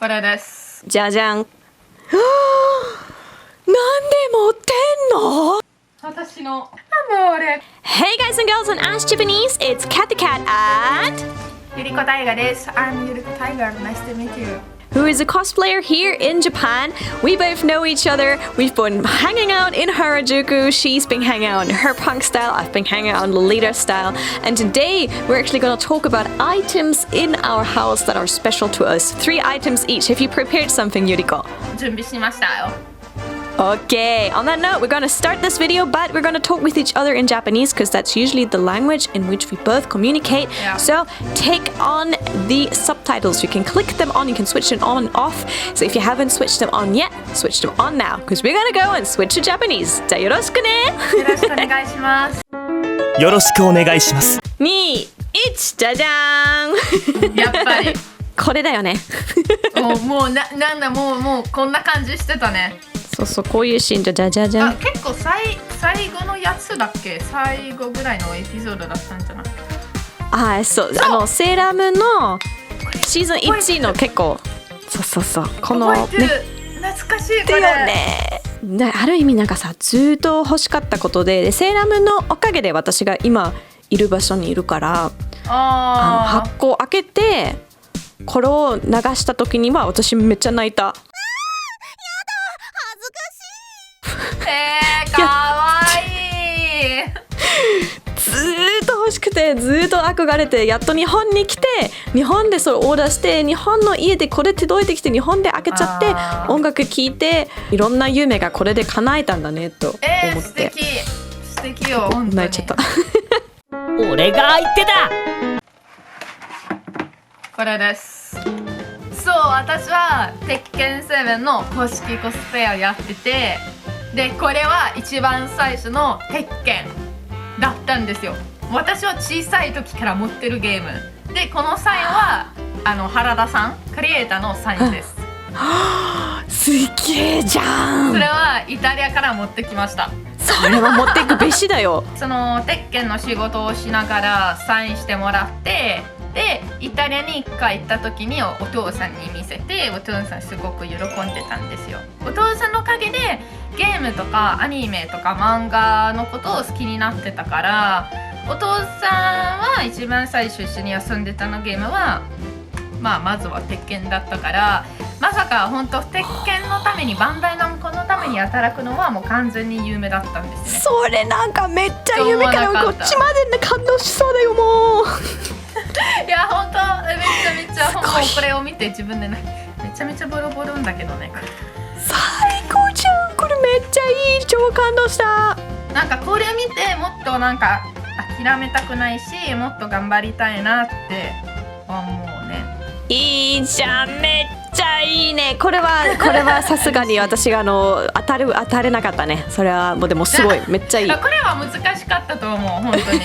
これです。じゃじゃん。なんで持ってんの？私のアモーレ。 Hey guys and girls on Ask Japanese, it's Cat and ゆりこたいがです。I'm ゆりこたいが。Nice to meet you. Who is a cosplayer here in Japan. We both know each other. We've been hanging out in Harajuku. She's been hanging out in her punk style. I've been hanging out in Lolita style. And today we're actually going to talk about items in our house that are special to us. 3 items each. Have you prepared something, Yuriko? 準備しましたよ。Okay, on that note, we're going to start this video, but we're going to talk with each other in Japanese because that's usually the language in which we both communicate. Yeah. So take on the subtitles. You can click them on, you can switch them on and off. So if you haven't switched them on yet, switch them on now because we're going to go and switch to Japanese. じゃあよろしくね。よろしくお願いします。よろしくお願いします。2、1、じゃじゃーん。やっぱり。これだよね。もうなんだもうこんな感じしてたね。そうそう、こういうシーンじゃじゃじゃん。結構最後のやつだっけ？最後ぐらいのエピソードだったんじゃない？そう、セーラームーンのシーズン1の結構、そう、この覚えてる、懐かしいこれ。だよね。ある意味なんかさ、ずっと欲しかったことで、セーラームーンのおかげで私が今いる場所にいるから、発酵開けてこれを流した時には私めっちゃ泣いた。かわいい。ずーっと欲しくてずーっと憧れてやっと日本に来て日本でそれオーダーして日本の家でこれ届いてきて日本で開けちゃって音楽聴いていろんな夢がこれで叶えたんだねと思って、素敵よ本当に。泣いちゃった俺が相手だ。これです。そう、私は鉄拳7の公式コスプレをやってて、でこれは一番最初の鉄拳だったんですよ。私は小さい時から持ってるゲームで、このサインは原田さんクリエイターのサインです。すげえじゃん。それはイタリアから持ってきました。それは持っていくべしだよ。その鉄拳の仕事をしながらサインしてもらって、でイタリアに1回行った時にお父さんに見せて、お父さんすごく喜んでたんですよ。お父さんのおかげでゲームとかアニメとか漫画のことを好きになってたから、お父さんは一番最初一緒に遊んでたのゲームは、まずは鉄拳だったから、まさか本当鉄拳のためにバンダイナムコのために働くのはもう完全に夢だったんですね。それなんかめっちゃ夢からこっちまで感動しそうだよもう。いや本当めちゃ本当これを見て自分でめちゃめちゃボロボロんだけどね。最高じゃん、これめっちゃいい、超感動した。なんかこれ見てもっとなんか諦めたくないし、もっと頑張りたいなって思うね。いいじゃん、めっちゃいいね。これはさすがに私が当たれなかったね。それはもうでもすごいめっちゃいい。これは難しかったと思う本当に。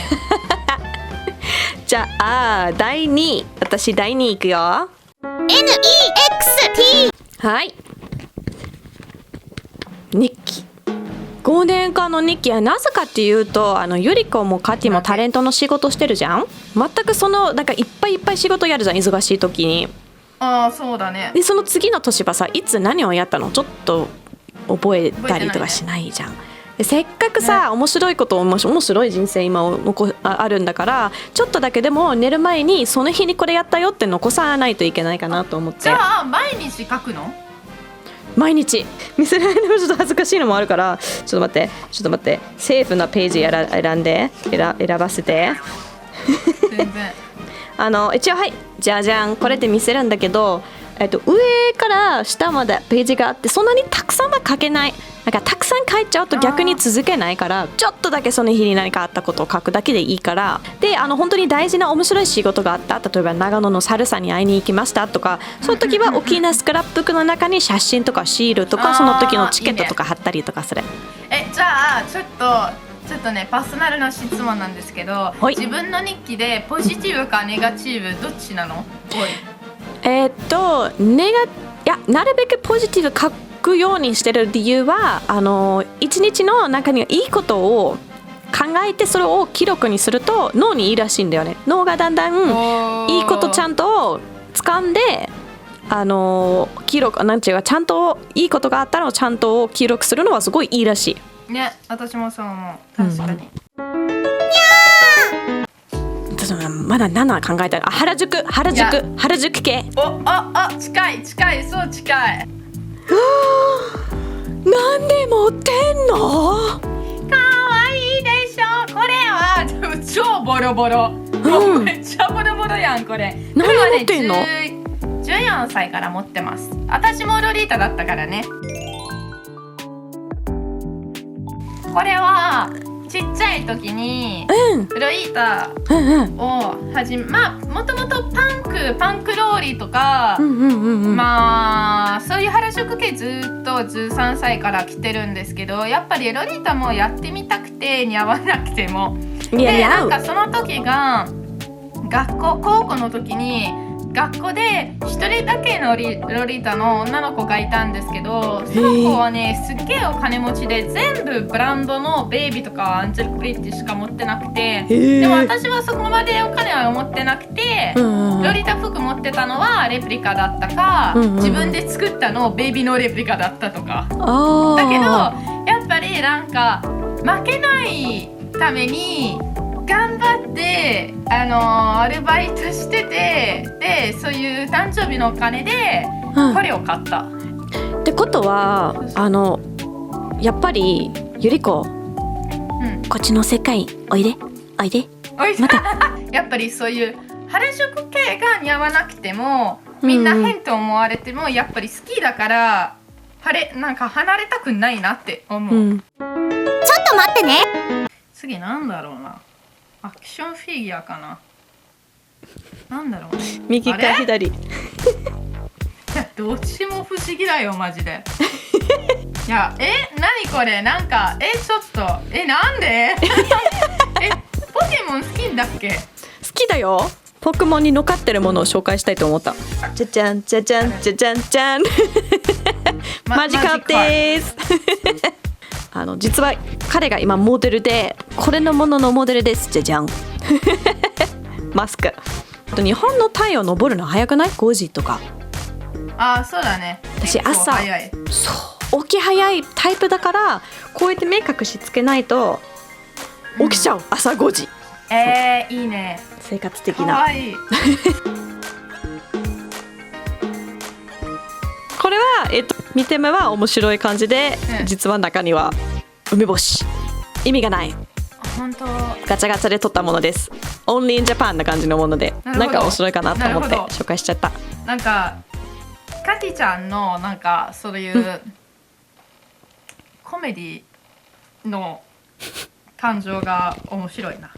じゃあ第2位、私第2位いくよ。 NEXT。 はい、日記、5年間の日記はなぜかっていうと、ゆりこもカティもタレントの仕事してるじゃん。全くなんかいっぱい仕事やるじゃん、忙しい時に。そうだね。でその次の年はさ、いつ何をやったのちょっと覚えたりとかしないじゃん。でせっかくさ、面白いこと面白い人生今あるんだから、ちょっとだけでも寝る前にその日にこれやったよって残さないといけないかなと思って。じゃあ毎日書くの？毎日見せられるのもちょっと恥ずかしいのもあるから、ちょっと待ってセーフなページ選ばせて。全然一応はい、じゃじゃん、これで見せるんだけど、上から下までページがあって、そんなにたくさんは書けない。なんかたくさん書いちゃうと逆に続けないから、ちょっとだけその日に何かあったことを書くだけでいいから。で本当に大事な面白い仕事があった、例えば長野のサルサに会いに行きましたとか、そういう時は大きなスクラップブックの中に写真とかシールとかその時のチケットとか貼ったりとかする。じゃあちょっとね、パーソナルな質問なんですけど、自分の日記でポジティブかネガティブどっちなの？なるべくポジティブ書くようにしてる理由は、一日の中にいいことを考えてそれを記録にすると脳にいいらしいんだよね。脳がだんだんいいことちゃんと掴んで記録なんていうかちゃんといいことがあったらちゃんと記録するのはすごいいいらしい。ね、私もそう思う。確かに。まだ7考えたら原宿系。近い、そう近い。なんで持ってんの？かわいいでしょ。これは超ボロボロ。めっちゃボロボロやんこれ。何で持ってんの？14歳から持ってます。私もロリータだったからね。これはちっちゃい時に、ロリータをもともとパンクローリーとか、まあそういう原宿系ずっと13歳から来てるんですけど、やっぱりロリータもやってみたくて似合わなくてもで、なんかその時が高校の時に学校で一人だけのロリータの女の子がいたんですけど、その子はねすっげえお金持ちで全部ブランドのベイビーとかアンジェル・プリッティしか持ってなくて、でも私はそこまでお金は持ってなくて、ロリータ服持ってたのはレプリカだったか、自分で作ったのベイビーのレプリカだったとか。だけどやっぱりなんか負けないために頑張ってアルバイトしてて、でそういう誕生日のお金でこれを買った、ってことはやっぱりゆりこ、こっちの世界おいでまたやっぱりそういう原宿系が似合わなくてもみんな変と思われてもやっぱり好きだからなんか離れたくないなって思う、ちょっと待ってね。次なんだろうな、アクションフィギュアかな。なんだろう。右か左。いや、どっちも不思議だよ、マジで。いや、何これ、なんか、ちょっと、なんでポケモン好きだっけ？好きだよ。ポケモンに乗っかってるものを紹介したいと思った。じゃじゃんじゃじゃんじゃじゃんじゃん。マジカップです。実は彼が今モデルで、これのもののモデルです。じゃじゃん。マスク。日本の太陽昇るの早くない？5時とか。そうだね。私朝起き早いタイプだから、こうやって目隠しつけないと起きちゃう、朝5時。いいね。生活的な。かわいい。これは見て目は面白い感じで、実は中には梅干し。意味がない。本当。ガチャガチャで取ったものです。Only in Japan な感じのもので、なんか面白いかなと思って紹介しちゃった。なんかカティちゃんのなんかそういうコメディの感情が面白いな。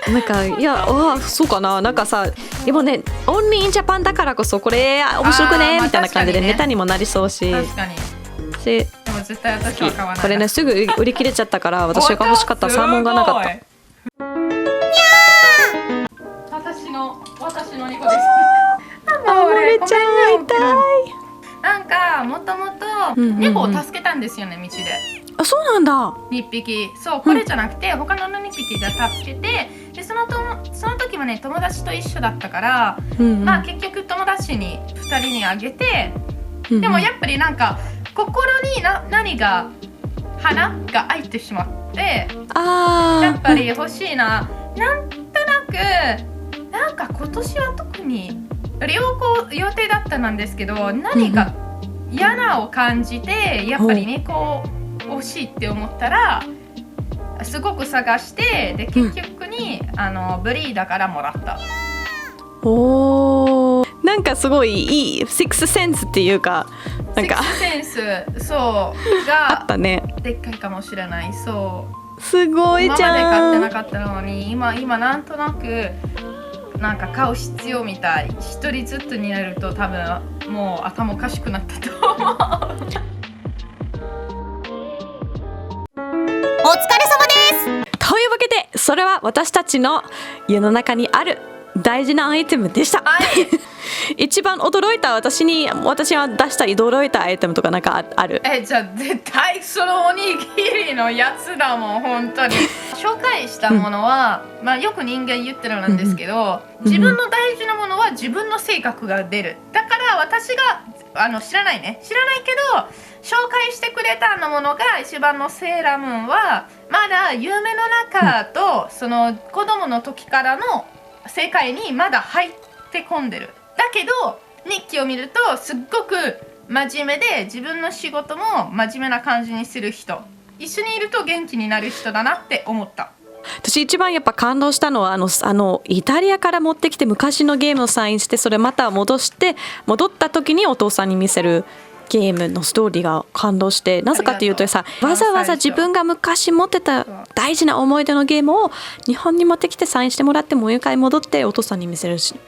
なんかいやそうかな、なんかさ、でもね Only in Japan だからこそこれ面白くねみたいな感じでネタにもなりそうし、確かに。でも絶対私は買わない。これねすぐ売り切れちゃったから私が欲しかったサーモンがなかった。私の猫です。あまれちゃん会いたい。なんかもともと猫を助けたんですよね、道で。あ、そうなんだ。2匹。そう、これじゃなくて、他の2匹で助けて、でその時はね友達と一緒だったから、まあ結局友達に2人にあげて、でもやっぱりなんか心に何が花が開いてしまって、やっぱり欲しいな。なんとなくなんか今年は特に旅行予定だったんですけど、何か嫌なを感じて、やっぱり猫欲しいって思ったらすごく探して、で結局にブリーダーからもらった。なんかすごいいいシックスセンスっていうか、なんかシックスセンスそうがあったね。でっかいかもしれない。そうすごいじゃん。今まで買ってなかったのに今なんとなくなんか買う必要みたい。一人ずつになると多分もう頭おかしくなったと思う。お疲れ様です。というわけでそれは私たちの世の中にある大事なアイテムでした。はい。一番驚いた私は出した驚いたアイテムとかなんかある？じゃあ絶対そのおにぎりのやつだもん本当に。紹介したものは、まあよく人間言ってるんですけど、自分の大事なものは自分の性格が出る。だから私が知らないけど紹介してくれたものが一番のセーラームーンはまだ夢の中とその子供の時からの世界にまだ入って込んでる。だけど日記を見るとすっごく真面目で自分の仕事も真面目な感じにする人、一緒にいると元気になる人だなって思った。私一番やっぱ感動したのはイタリアから持ってきて昔のゲームをサインしてそれまた戻った時にお父さんに見せるゲームのストーリーが感動して、なぜかというとさ、わざわざ自分が昔持ってた大事な思い出のゲームを日本に持ってきてサインしてもらってもう一回戻ってお父さんに見せるし、で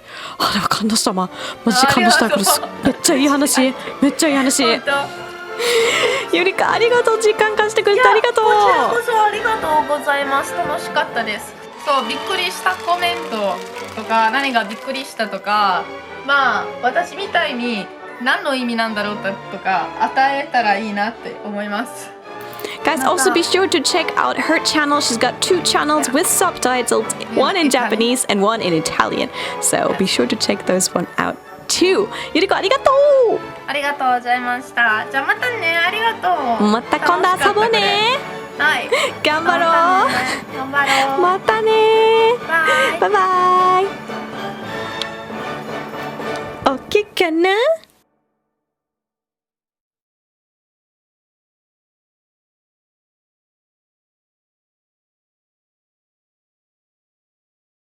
も感動したマジで感動した。これめっちゃいい話、めっちゃいい話。ゆりかありがとう、時間貸してくれてありがとう。こちらこそありがとうございます。楽しかったです。そう、びっくりしたコメントとか何がびっくりしたとか、まあ私みたいに何の意味なんだろうとか与えたらいいなって思います。Guys, also be sure to check out her channel. She's got 2 channels with subtitles, one in Japanese and one in Italian. So be sure to check those one out too. ゆりこありがとう。ありがとうございました。じゃあまたね、ありがとう。また今度遊ぼうね。はい。頑張ろう。頑張ろう。またね。バイ。バイバイ。OK かな？